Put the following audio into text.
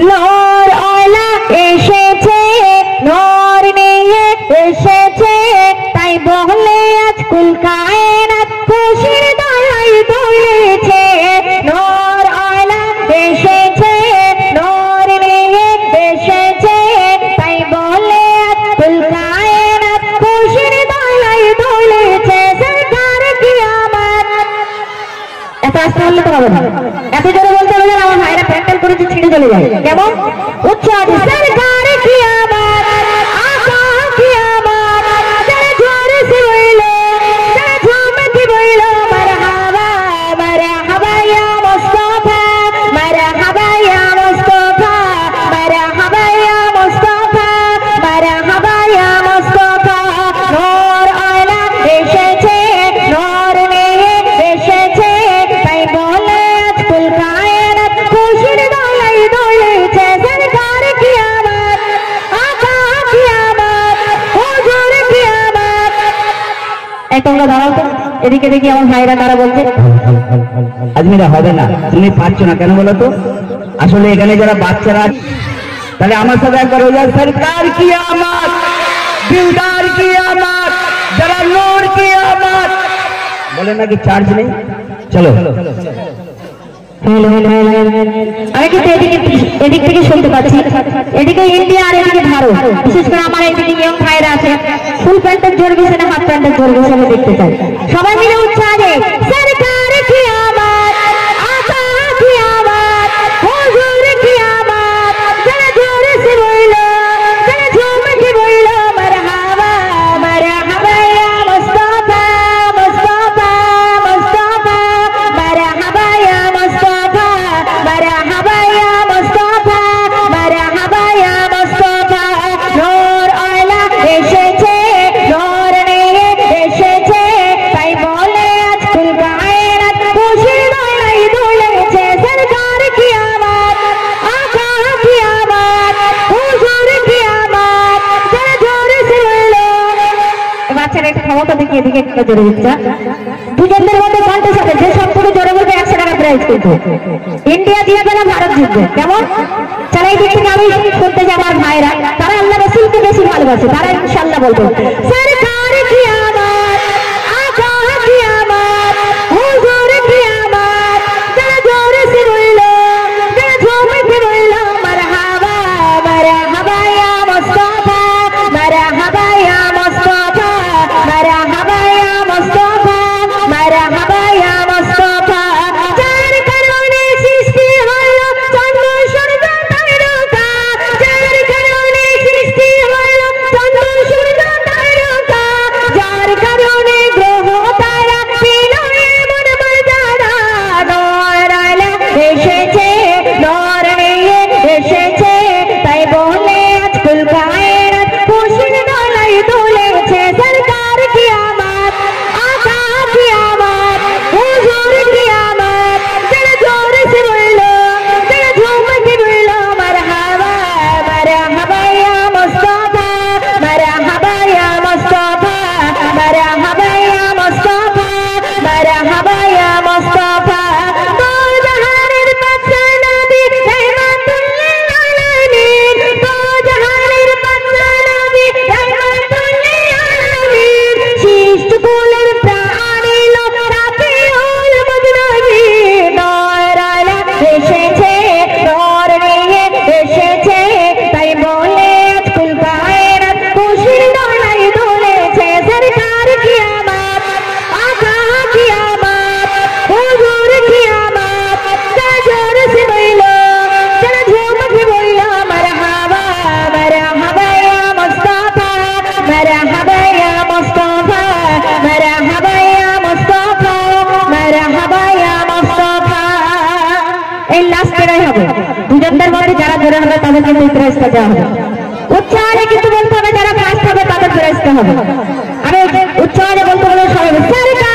নর আলা এসেছে, নর নিয়ে এসেছে, তাই বলে আজ কুল কায়নাত খুশির দোলাই দুলেছে। নর আলা এসেছে, নর নিয়ে এসেছে, তাই বলে আজ কুল কায়নাত খুশির দোলাই দুলেছে। সরকার কিয়ামত, এত আস্তে বললে তো হবে না, এত জোরে বলতে হবে না, আমার ভাইরা প্যান্ডেল করেছে ছিঁড়ে চলে যায়। কেমন উচ্চ আছে? সরকার কিয়ামত, আকা কিয়ামত, যারা জোরে সে বললো, যারা ঝুমকে বললো মারহাবা মারহাবা ইয়া মুস্তাফা, মারহাবা ইয়া মুস্তাফা, মারহাবা ইয়া মুস্তাফা, মারহাবা ইয়া মুস্তাফা। নূর আলা এসেছে, নূর নিয়ে এসেছে, তাই বলে আজ কুল কায়নাত খুশির দোলাই দুলেছে। সরকার কিয়ামত, আকা কিয়ামত, হুজুর কিয়ামত। এই তোমরা দাঁড়াও তো, এদিকে দেখি আমার ভাইরা তারা বলছে আজমিরা হবে না, তুমি পারছো না কেন বলো তো? আসলে এখানে যারা বাচ্চারা, তাহলে আমার সাথে একবার হয়ে যায় সরকার কিয়ামত, দিলদার কিয়ামত, যারা নূর কিয়ামত বলে নাকি চার্জ নেই। চলো আমি কিন্তু এদিক থেকে শুনতে পাচ্ছি, এদিকে ইন্ডিয়া আর এদিকে ভারত, বিশেষ করে আমার এদিকে ইয়ং ভাইরা আছে, ফুল প্যান্টের জোর গেছে না হাফ প্যান্টের জোর গেছে আমি দেখতে চাই। সবাই মিলে উচ্চারণে সরকার কিয়ামত, আকা কিয়ামত, হুজুর কিয়ামত, যারা জোরে সে বললো, যারা ঝুমকে বললো মারহাবা মারহাবা ইয়া মুস্তাফা, মুস্তাফা মুস্তাফা, মারহাবা ইয়া মুস্তাফা, মারহাবা ইয়া মুস্তাফা, মারহাবা ইয়া মুস্তাফা। নূর আলা এসেছে, নূর নিয়ে এসেছে, তাই বলে আজ কুল কায়নাত খুশির দোলাই দুলেছে। সরকার কিয়ামত, আকা কিয়ামত, হুজুর কিয়ামত, যারা জোরে সে বললো। বাচ্চারা একটু ক্ষমতা দেখি, এদিকে একটা জোরে ইচ্ছা, দুজনদের মধ্যে কন্টেস্ট আছে, যে সবথেকে জোরে বলবে 100 টাকা প্রাইজ কিন্তু। ইন্ডিয়া জিতবে না ভারত জিতবে, কেমন? চলো এই দিক থেকে আমি শুনতে যাই আমার ভাইরা, তারা আল্লাহ রাসূলকে বেশি ভালোবাসে, তারা ইনশাআল্লাহ বলবে সরকার কিয়ামত, আকা কিয়ামত, হুজুর কিয়ামত, যারা জোরে সে বললো, যারা ঝুমকে বললো মারহাবা মারহাবা ইয়া মুস্তাফা, মারহাবা ইয়া মুস্তাফা, মারহাবা ইয়া মুস্তাফা, মারহাবা ইয়া মুস্তাফা। যার কারণে সৃষ্টি হলো চন্দ্র সূর্য তারকা, যার কারণে সৃষ্টি হলো চন্দ্র সূর্য তারকা, যার কারণে গ্রহ তারা পেল এমন মর্যাদা। নূর আলা এসেছে, নূর নিয়ে এসেছে, তাই বলে আজ কুল কায়নাত খুশির দোলাই দুলেছে। সরকার কিয়ামত, আকা কিয়ামত, হুজুর কিয়ামত, যারা জোরে সে বললো, যারা ঝুমকে বললো মারহাবা মারহাবা ইয়া মুস্তাফা, মারহাবা ইয়া মুস্তাফা, মারহাবা ইয়া মুস্তাফা, মারহাবা ইয়া মুস্তাফা। দো জাহানের বাদশা নবী রহমাতুল লিল আলামিন, দো জাহানের বাদশা নবী রহমাতুল লিল আলামিন, সৃষ্টি কুলের প্রাণী লোক রাফিউল মুজনবী। নূর আলা এসেছে, নূর নিয়ে এসেছে, তাই বলে আজ কুল কায়নাত খুশির দোলাই দুলেছে। সরকার কিয়ামত, আকা কিয়ামত, হুজুর কিয়ামত, যারা জোরে সে বললো, যারা ঝুমকে বললো মারহাবা মারহাবা ইয়া মুস্তাফা, মারহাবা ইয়া মুস্তাফা, মারহাবা ইয়া মুস্তাফা, মারহাবা ইয়া মুস্তাফা। এই লাস্টেরাই হবে, দুজনদের মধ্যে যারা জোরে হবে তাদের কিন্তু প্রাইজটা দেওয়া হবে। উচ্চারণে কিন্তু বলতে হবে, যারা ফার্স্ট হবে তাদের প্রাইজটা হবে। আমি উচ্চারণে বলতে বলে সবাই সরকার